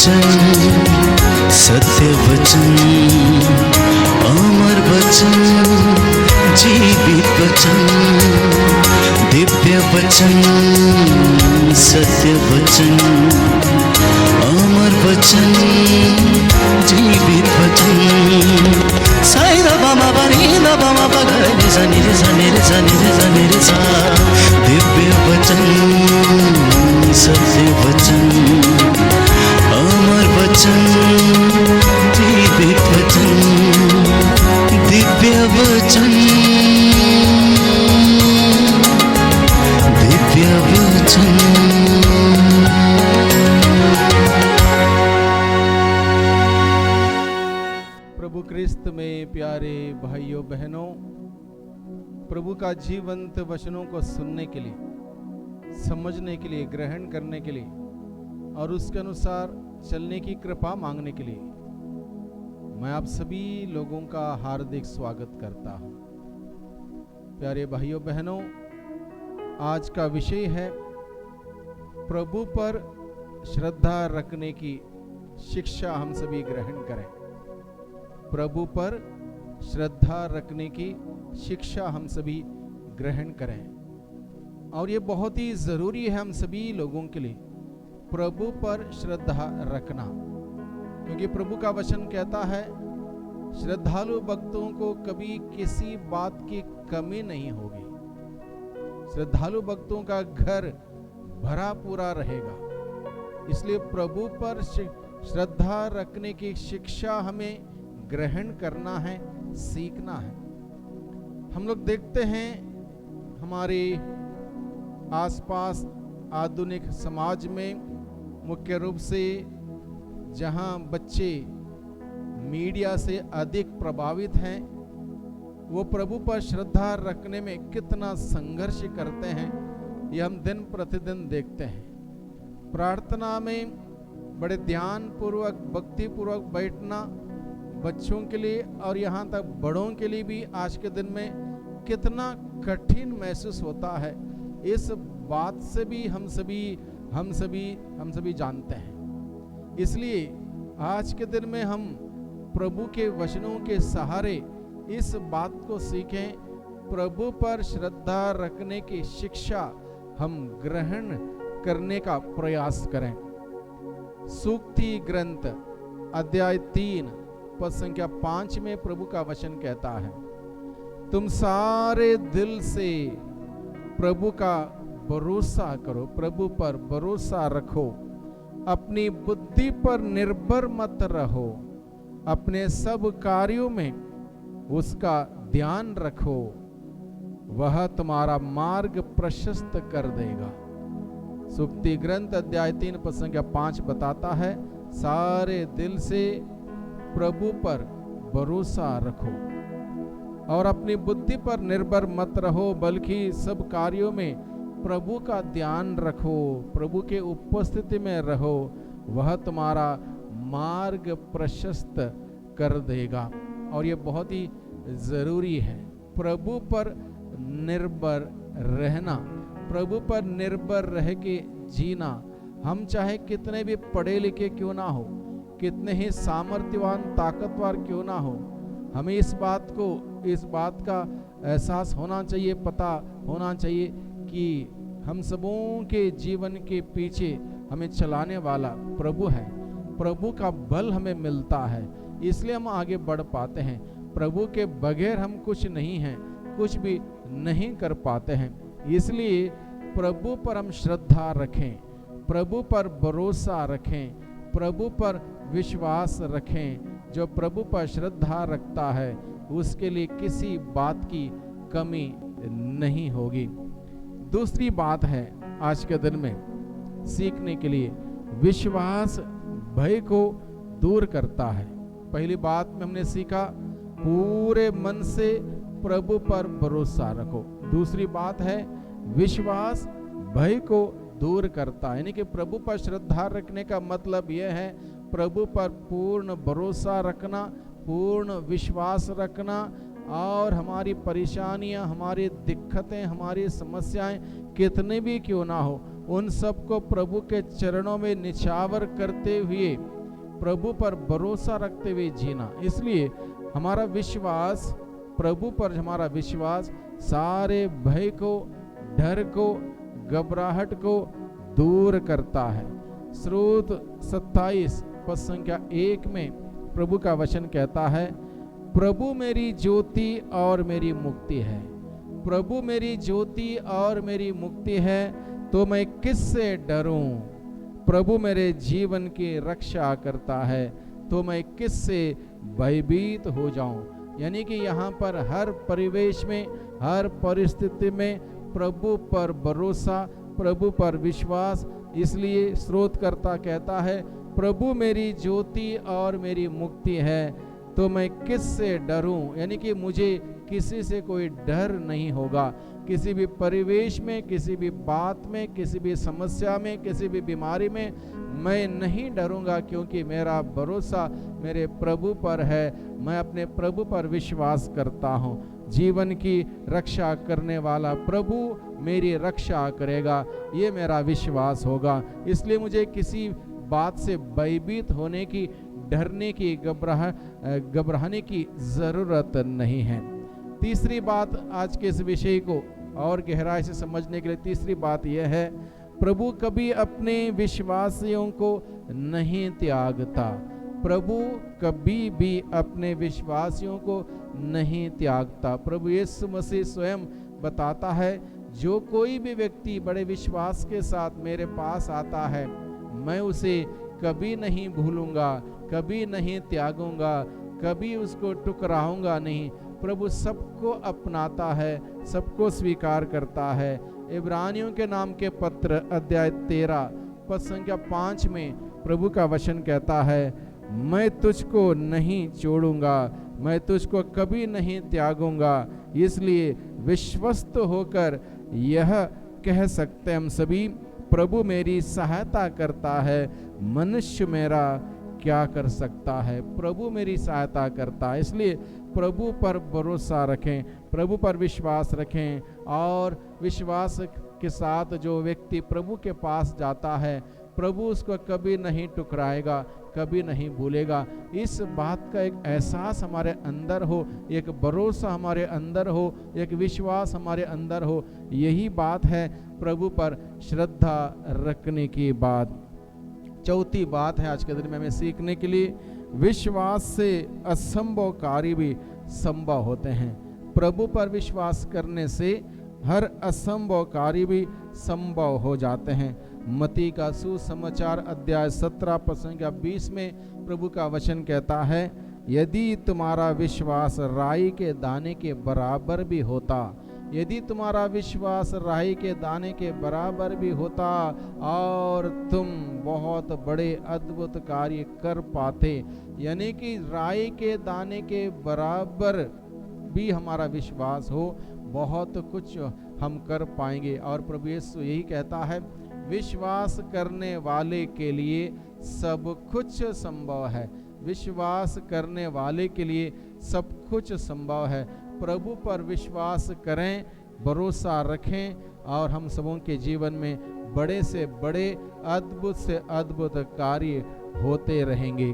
वचन, सत्य वचन, अमर वचन, जीवित वचन, दिव्य वचन, सत्य वचन, अमर वचन, जीवित वचन। साई दा बाबा बनी दा बाबा बगरे सा निरे सा निरे सा निरे सा निरे सा। दिव्य वचन, सत्य वचन, अमर वचन, जीवित वचन, दिव्य वचन, दिव्य वचन। प्रभु क्रिस्त में प्यारे भाइयों बहनों, प्रभु का जीवंत वचनों को सुनने के लिए, समझने के लिए, ग्रहण करने के लिए और उसके अनुसार चलने की कृपा मांगने के लिए मैं आप सभी लोगों का हार्दिक स्वागत करता हूं। प्यारे भाइयों बहनों, आज का विषय है प्रभु पर श्रद्धा रखने की शिक्षा हम सभी ग्रहण करें। प्रभु पर श्रद्धा रखने की शिक्षा हम सभी ग्रहण करें, और ये बहुत ही जरूरी है हम सभी लोगों के लिए प्रभु पर श्रद्धा रखना, क्योंकि प्रभु का वचन कहता है श्रद्धालु भक्तों को कभी किसी बात की कमी नहीं होगी। श्रद्धालु भक्तों का घर भरा पूरा रहेगा। इसलिए प्रभु पर श्रद्धा रखने की शिक्षा हमें ग्रहण करना है, सीखना है। हम लोग देखते हैं हमारे आसपास आधुनिक समाज में मुख्य रूप से जहां बच्चे मीडिया से अधिक प्रभावित हैं, वो प्रभु पर श्रद्धा रखने में कितना संघर्ष करते हैं, ये हम दिन प्रतिदिन देखते हैं। प्रार्थना में बड़े ध्यान पूर्वक, भक्ति पूर्वक बैठना बच्चों के लिए और यहाँ तक बड़ों के लिए भी आज के दिन में कितना कठिन महसूस होता है, इस बात से भी हम सभी जानते हैं। इसलिए आज के दिन में हम प्रभु के वचनों के सहारे इस बात को सीखें, प्रभु पर श्रद्धा रखने की शिक्षा हम ग्रहण करने का प्रयास करें। सूक्ति ग्रंथ अध्याय 3 पद संख्या 5 में प्रभु का वचन कहता है, तुम सारे दिल से प्रभु का भरोसा करो, प्रभु पर भरोसा रखो, अपनी बुद्धि पर निर्भर मत रहो, अपने सब कार्यों में उसका ध्यान रखो, वह तुम्हारा मार्ग प्रशस्त कर देगा। सूक्ति ग्रंथ अध्याय 3 पद संख्या 5 बताता है, सारे दिल से प्रभु पर भरोसा रखो और अपनी बुद्धि पर निर्भर मत रहो, बल्कि सब कार्यों में प्रभु का ध्यान रखो, प्रभु के उपस्थिति में रहो, वह तुम्हारा मार्ग प्रशस्त कर देगा। और ये बहुत ही जरूरी है, प्रभु पर निर्भर रहना, प्रभु पर निर्भर रह के जीना। हम चाहे कितने भी पढ़े लिखे क्यों ना हो, कितने ही सामर्थ्यवान ताकतवर क्यों ना हो, हमें इस बात का एहसास होना चाहिए, पता होना चाहिए कि हम सबों के जीवन के पीछे हमें चलाने वाला प्रभु है। प्रभु का बल हमें मिलता है, इसलिए हम आगे बढ़ पाते हैं। प्रभु के बगैर हम कुछ नहीं हैं, कुछ भी नहीं कर पाते हैं। इसलिए प्रभु पर हम श्रद्धा रखें, प्रभु पर भरोसा रखें, प्रभु पर विश्वास रखें। जो प्रभु पर श्रद्धा रखता है उसके लिए किसी बात की कमी नहीं होगी। दूसरी बात है आज के दिन में सीखने के लिए, विश्वास भय को दूर करता है। पहली बात में हमने सीखा पूरे मन से प्रभु पर भरोसा रखो। दूसरी बात है विश्वास भय को दूर करता है, यानी कि प्रभु पर श्रद्धा रखने का मतलब यह है प्रभु पर पूर्ण भरोसा रखना, पूर्ण विश्वास रखना, और हमारी परेशानियां, हमारी दिक्कतें, हमारी समस्याएं कितने भी क्यों ना हो, उन सबको प्रभु के चरणों में निछावर करते हुए प्रभु पर भरोसा रखते हुए जीना। इसलिए हमारा विश्वास, प्रभु पर हमारा विश्वास सारे भय को, डर को, घबराहट को दूर करता है। स्रोत 27 पद संख्या 1 में प्रभु का वचन कहता है, प्रभु मेरी ज्योति और मेरी मुक्ति है। प्रभु मेरी ज्योति और मेरी मुक्ति है, तो मैं किससे डरूं। प्रभु मेरे जीवन की रक्षा करता है, तो मैं किससे भयभीत हो जाऊं। यानी कि यहाँ पर हर परिवेश में, हर परिस्थिति में प्रभु पर भरोसा, प्रभु पर विश्वास। इसलिए स्रोतकर्ता कहता है, प्रभु मेरी ज्योति और मेरी मुक्ति है, तो मैं किससे डरूं। यानी कि मुझे किसी से कोई डर नहीं होगा। किसी भी परिवेश में, किसी भी बात में, किसी भी समस्या में, किसी भी बीमारी में मैं नहीं डरूंगा, क्योंकि मेरा भरोसा मेरे प्रभु पर है। मैं अपने प्रभु पर विश्वास करता हूं। जीवन की रक्षा करने वाला प्रभु मेरी रक्षा करेगा, ये मेरा विश्वास होगा। इसलिए मुझे किसी बात से भयभीत होने की, डरने की, घबराने की जरूरत नहीं है। तीसरी बात, आज के इस विषय को और गहराई से समझने के लिए तीसरी बात यह है, प्रभु कभी अपने विश्वासियों को नहीं त्यागता। प्रभु कभी भी अपने विश्वासियों को नहीं त्यागता। प्रभु यीशु मसीह स्वयं बताता है, जो कोई भी व्यक्ति बड़े विश्वास के साथ मेरे पास आता है, मैं उसे कभी नहीं भूलूंगा, कभी नहीं त्यागूंगा, कभी उसको टुकराऊंगा नहीं। प्रभु सबको अपनाता है, सबको स्वीकार करता है। इब्रानियों के नाम के पत्र अध्याय 13 पद संख्या 5 में प्रभु का वचन कहता है, मैं तुझको नहीं छोड़ूंगा, मैं तुझको कभी नहीं त्यागूंगा। इसलिए विश्वस्त होकर यह कह सकते हम सभी, प्रभु मेरी सहायता करता है, मनुष्य मेरा क्या कर सकता है। प्रभु मेरी सहायता करता है। इसलिए प्रभु पर भरोसा रखें, प्रभु पर विश्वास रखें, और विश्वास के साथ जो व्यक्ति प्रभु के पास जाता है, प्रभु उसको कभी नहीं टुकराएगा, कभी नहीं भूलेगा। इस बात का एक एहसास हमारे अंदर हो, एक भरोसा हमारे अंदर हो, एक विश्वास हमारे अंदर हो। यही बात है प्रभु पर श्रद्धा रखने की बात। चौथी बात है आज के दिन में हमें सीखने के लिए, विश्वास से असंभव कार्य भी संभव होते हैं। प्रभु पर विश्वास करने से हर असंभव कार्य भी संभव हो जाते हैं। मत्ती का सुसमाचार अध्याय 17 पद संख्या 20 में प्रभु का वचन कहता है, यदि तुम्हारा विश्वास राई के दाने के बराबर भी होता, यदि तुम्हारा विश्वास राई के दाने के बराबर भी होता और तुम बहुत बड़े अद्भुत कार्य कर पाते। यानी कि राई के दाने के बराबर भी हमारा विश्वास हो, बहुत कुछ हम कर पाएंगे। और प्रभु यीशु यही कहता है, विश्वास करने वाले के लिए सब कुछ संभव है। विश्वास करने वाले के लिए सब कुछ संभव है। प्रभु पर विश्वास करें, भरोसा रखें, और हम सबों के जीवन में बड़े से बड़े, अद्भुत से अद्भुत कार्य होते रहेंगे।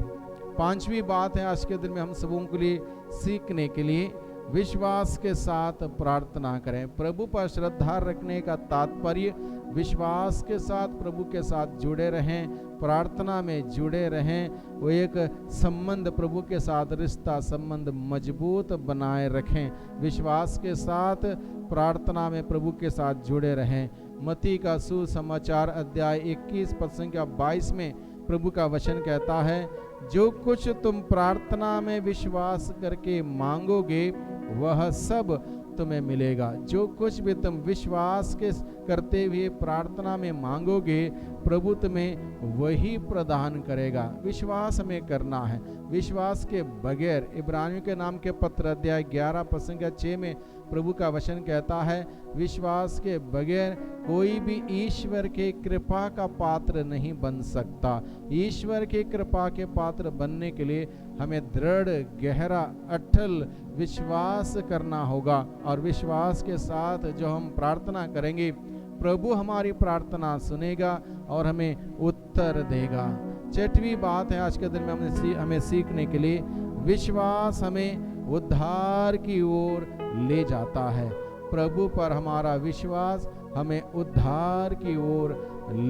पांचवी बात है आज के दिन में हम सबों के लिए सीखने के लिए, विश्वास के साथ प्रार्थना करें। प्रभु पर श्रद्धा रखने का तात्पर्य विश्वास के साथ प्रभु के साथ जुड़े रहें, प्रार्थना में जुड़े रहें। वो एक संबंध, प्रभु के साथ रिश्ता संबंध मजबूत बनाए रखें। विश्वास के साथ प्रार्थना में प्रभु के साथ जुड़े रहें। मत्ती का सुसमाचार अध्याय 21 पद संख्या 22 में प्रभु का वचन कहता है, जो कुछ तुम प्रार्थना में विश्वास करके मांगोगे वह सब तुम्हें मिलेगा। जो कुछ भी तुम विश्वास के करते हुए प्रार्थना में मांगोगे, प्रभु तुम्हें वही प्रदान करेगा। विश्वास हमें करना है। विश्वास के बगैर, इब्रानियों के नाम के पत्र अध्याय 11 पद संख्या 6 में प्रभु का वचन कहता है, विश्वास के बगैर कोई भी ईश्वर के कृपा का पात्र नहीं बन सकता। ईश्वर की कृपा के पात्र बनने के लिए हमें दृढ़, गहरा, अटल विश्वास करना होगा। और विश्वास के साथ जो हम प्रार्थना करेंगे, प्रभु हमारी प्रार्थना सुनेगा और हमें उत्तर देगा। छठवीं बात है आज के दिन में हमें सीखने के लिए, विश्वास हमें उद्धार की ओर ले जाता है। प्रभु पर हमारा विश्वास हमें उद्धार की ओर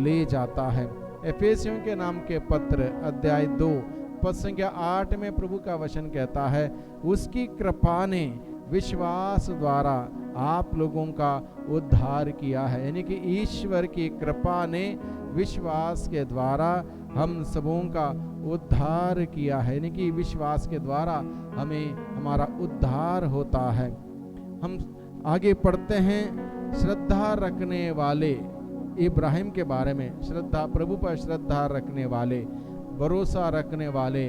ले जाता है। एफेसियों के नाम के पत्र अध्याय 2 पद संख्या 8 में प्रभु का वचन कहता है, उसकी कृपा ने विश्वास द्वारा आप लोगों का उद्धार किया है। यानी कि ईश्वर की कृपा ने विश्वास के द्वारा हम सबों का उद्धार किया है। यानी कि विश्वास के द्वारा हमें हमारा उद्धार होता है। हम आगे पढ़ते हैं, श्रद्धा रखने वाले इब्राहिम के बारे में। श्रद्धा, प्रभु पर श्रद्धा रखने वाले, भरोसा रखने वाले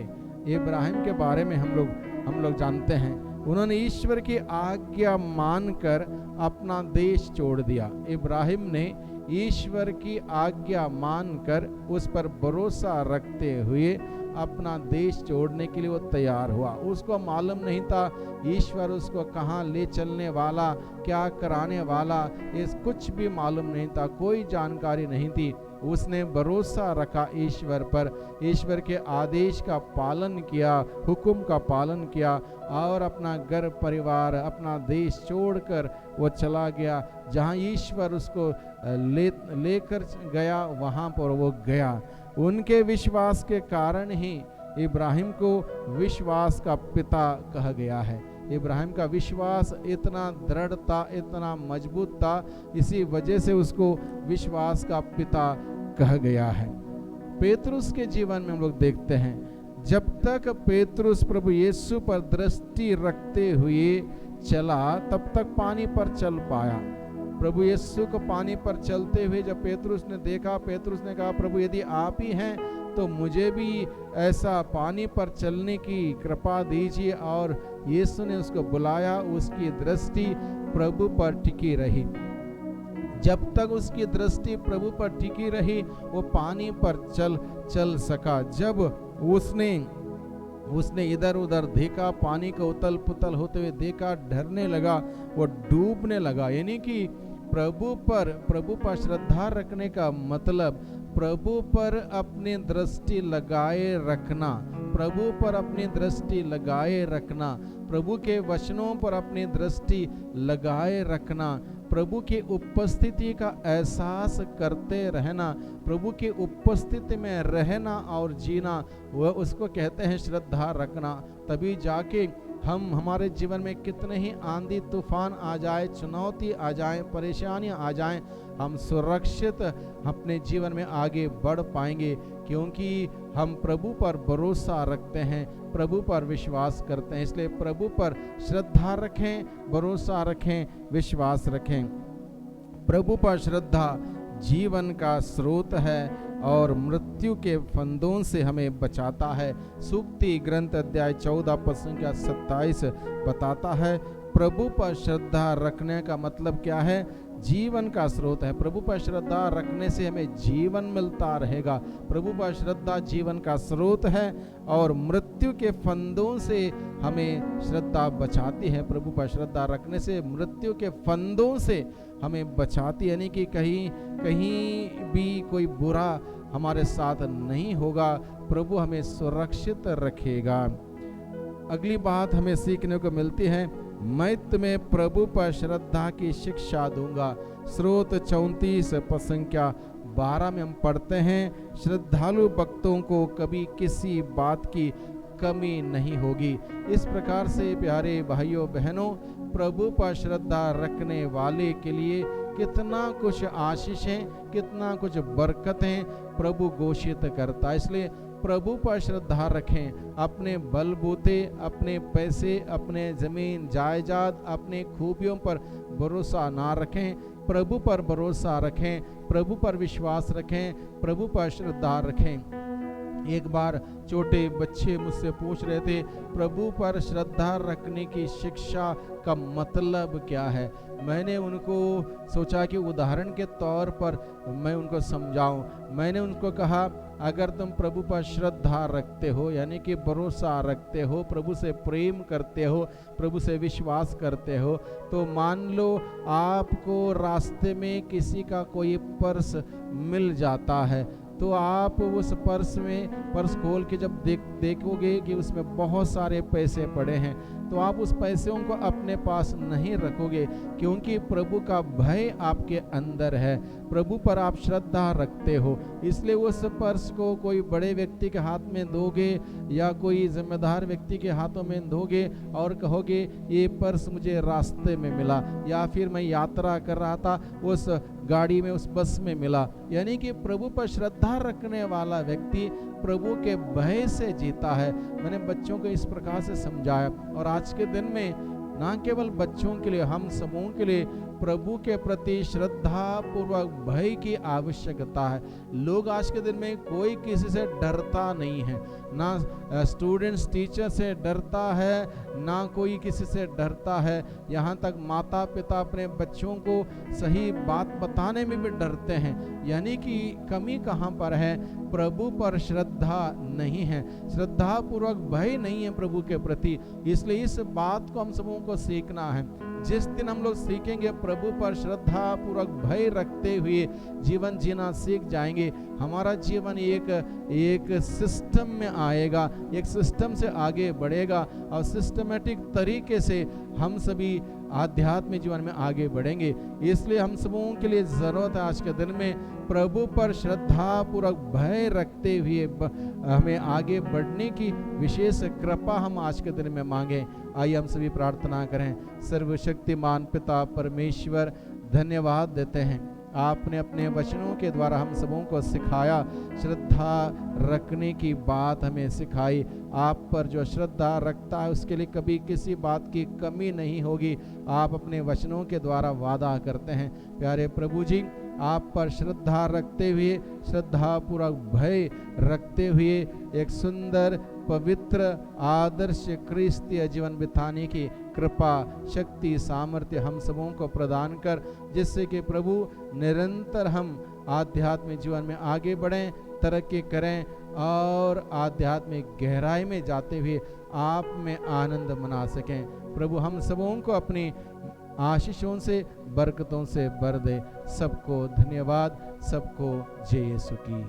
इब्राहिम के बारे में हम लोग जानते हैं। उन्होंने ईश्वर की आज्ञा मानकर अपना देश छोड़ दिया। इब्राहिम ने ईश्वर की आज्ञा मानकर उस पर भरोसा रखते हुए अपना देश छोड़ने के लिए वो तैयार हुआ। उसको मालूम नहीं था ईश्वर उसको कहाँ ले चलने वाला, क्या कराने वाला, इस कुछ भी मालूम नहीं था, कोई जानकारी नहीं थी। उसने भरोसा रखा ईश्वर पर, ईश्वर के आदेश का पालन किया, हुक्म का पालन किया और अपना घर परिवार, अपना देश छोड़कर वो चला गया। जहाँ ईश्वर उसको लेकर गया वहाँ पर वो गया। उनके विश्वास के कारण ही इब्राहिम को विश्वास का पिता कहा गया है। इब्राहिम का विश्वास इतना दृढ़ था, इतना मजबूत था, इसी वजह से उसको विश्वास का पिता कहा गया है। पेतरुस के जीवन में हम लोग देखते हैं, जब तक पेतरुस प्रभु यीशु पर दृष्टि रखते हुए चला तब तक पानी पर चल पाया। प्रभु यीशु को पानी पर चलते हुए जब पेतरुस ने देखा, पेतरुस ने कहा, प्रभु यदि आप ही हैं तो मुझे भी ऐसा पानी पर चलने की कृपा दीजिए। और यीशु ने उसको बुलाया, उसकी दृष्टि प्रभु पर टिकी रही। जब तक उसकी दृष्टि प्रभु पर टिकी रही वो पानी पर चल सका। जब उसने इधर उधर देखा, पानी का उथल पुथल होते हुए देखा, डरने लगा, वो डूबने लगा। यानी कि प्रभु पर श्रद्धा रखने का मतलब प्रभु पर अपनी दृष्टि लगाए रखना, प्रभु पर अपनी दृष्टि लगाए रखना, प्रभु के वचनों पर अपनी दृष्टि लगाए रखना, प्रभु की उपस्थिति का एहसास करते रहना, प्रभु की उपस्थिति में रहना और जीना, वह उसको कहते हैं श्रद्धा रखना। तभी जाके हमारे जीवन में कितने ही आंधी तूफान आ जाए, चुनौती आ जाए, परेशानियां आ जाएं, हम सुरक्षित अपने जीवन में आगे बढ़ पाएंगे, क्योंकि हम प्रभु पर भरोसा रखते हैं, प्रभु पर विश्वास करते हैं। इसलिए प्रभु पर श्रद्धा रखें, भरोसा रखें, विश्वास रखें। प्रभु पर श्रद्धा जीवन का स्रोत है और मृत्यु के फंदों से हमें बचाता है। सूक्ति ग्रंथ अध्याय 14 पद संख्या 27 बताता है, प्रभु पर श्रद्धा रखने का मतलब क्या है? जीवन का स्रोत है। प्रभु पर श्रद्धा रखने से हमें जीवन मिलता रहेगा। प्रभु पर श्रद्धा जीवन का स्रोत है और मृत्यु के फंदों से हमें श्रद्धा बचाती है। प्रभु पर श्रद्धा रखने से मृत्यु के फंदों से हमें बचाती, यानी कि कहीं भी कोई बुरा हमारे साथ नहीं होगा, प्रभु हमें सुरक्षित रखेगा। अगली बात हमें सीखने को मिलती है, मैं तुम्हें प्रभु पर श्रद्धा की शिक्षा दूंगा। स्रोत 34 पद संख्या 12 में हम पढ़ते हैं, श्रद्धालु भक्तों को कभी किसी बात की कमी नहीं होगी। इस प्रकार से प्यारे भाइयों बहनों, प्रभु पर श्रद्धा रखने वाले के लिए कितना कुछ आशीषें, कितना कुछ बरकतें प्रभु घोषित करता है। इसलिए प्रभु पर श्रद्धा रखें। अपने बलबूते, अपने पैसे, अपने जमीन जायदाद, अपने खूबियों पर भरोसा ना रखें, प्रभु पर भरोसा रखें, प्रभु पर विश्वास रखें, प्रभु पर श्रद्धा रखें। एक बार छोटे बच्चे मुझसे पूछ रहे थे, प्रभु पर श्रद्धा रखने की शिक्षा का मतलब क्या है? मैंने उनको सोचा कि उदाहरण के तौर पर मैं उनको समझाऊं। मैंने उनको कहा, अगर तुम प्रभु पर श्रद्धा रखते हो, यानी कि भरोसा रखते हो, प्रभु से प्रेम करते हो, प्रभु से विश्वास करते हो, तो मान लो आपको रास्ते में किसी का कोई पर्स मिल जाता है, तो आप उस पर्स खोल के जब देखोगे कि उसमें बहुत सारे पैसे पड़े हैं, तो आप उस पैसों को अपने पास नहीं रखोगे, क्योंकि प्रभु का भय आपके अंदर है, प्रभु पर आप श्रद्धा रखते हो। इसलिए उस पर्स को कोई बड़े व्यक्ति के हाथ में दोगे या कोई जिम्मेदार व्यक्ति के हाथों में दोगे और कहोगे ये पर्स मुझे रास्ते में मिला, या फिर मैं यात्रा कर रहा था उस गाड़ी में, उस बस में मिला। यानी कि प्रभु पर श्रद्धा रखने वाला व्यक्ति प्रभु के भय से जीता है। मैंने बच्चों को इस प्रकार से समझाया, और आज के दिन में ना केवल बच्चों के लिए, हम समूह के लिए प्रभु के प्रति श्रद्धा पूर्वक भय की आवश्यकता है। लोग आज के दिन में कोई किसी से डरता नहीं है, ना स्टूडेंट्स टीचर से डरता है, ना कोई किसी से डरता है। यहाँ तक माता पिता अपने बच्चों को सही बात बताने में भी डरते हैं। यानी कि कमी कहाँ पर है? प्रभु पर श्रद्धा नहीं है, श्रद्धा पूर्वक भय नहीं है प्रभु के प्रति। इसलिए इस बात को हम सबों को सीखना है। जिस दिन हम लोग सीखेंगे प्रभु पर श्रद्धा पूर्वक भय रखते हुए जीवन जीना सीख जाएंगे, हमारा जीवन एक सिस्टम में आएगा, एक सिस्टम से आगे बढ़ेगा, और सिस्टमेटिक तरीके से हम सभी आध्यात्मिक जीवन में आगे बढ़ेंगे। इसलिए हम सबों के लिए जरूरत है आज के दिन में प्रभु पर श्रद्धा पूर्वक भय रखते हुए हमें आगे बढ़ने की विशेष कृपा हम आज के दिन में मांगे। आइए हम सभी प्रार्थना करें। सर्वशक्तिमान पिता परमेश्वर, धन्यवाद देते हैं, आपने अपने वचनों के द्वारा हम सबों को सिखाया, श्रद्धा रखने की बात हमें सिखाई। आप पर जो श्रद्धा रखता है उसके लिए कभी किसी बात की कमी नहीं होगी, आप अपने वचनों के द्वारा वादा करते हैं। प्यारे प्रभु जी, आप पर श्रद्धा रखते हुए, श्रद्धा पूर्वक भय रखते हुए एक सुंदर पवित्र आदर्श क्रिस्तीय जीवन बिताने की कृपा, शक्ति, सामर्थ्य हम सबों को प्रदान कर, जिससे कि प्रभु निरंतर हम आध्यात्मिक जीवन में आगे बढ़ें, तरक्की करें और आध्यात्मिक गहराई में जाते हुए आप में आनंद मना सकें। प्रभु हम सबों को अपनी आशीषों से, बरकतों से भर दे। सबको धन्यवाद, सबको जय यीशु की।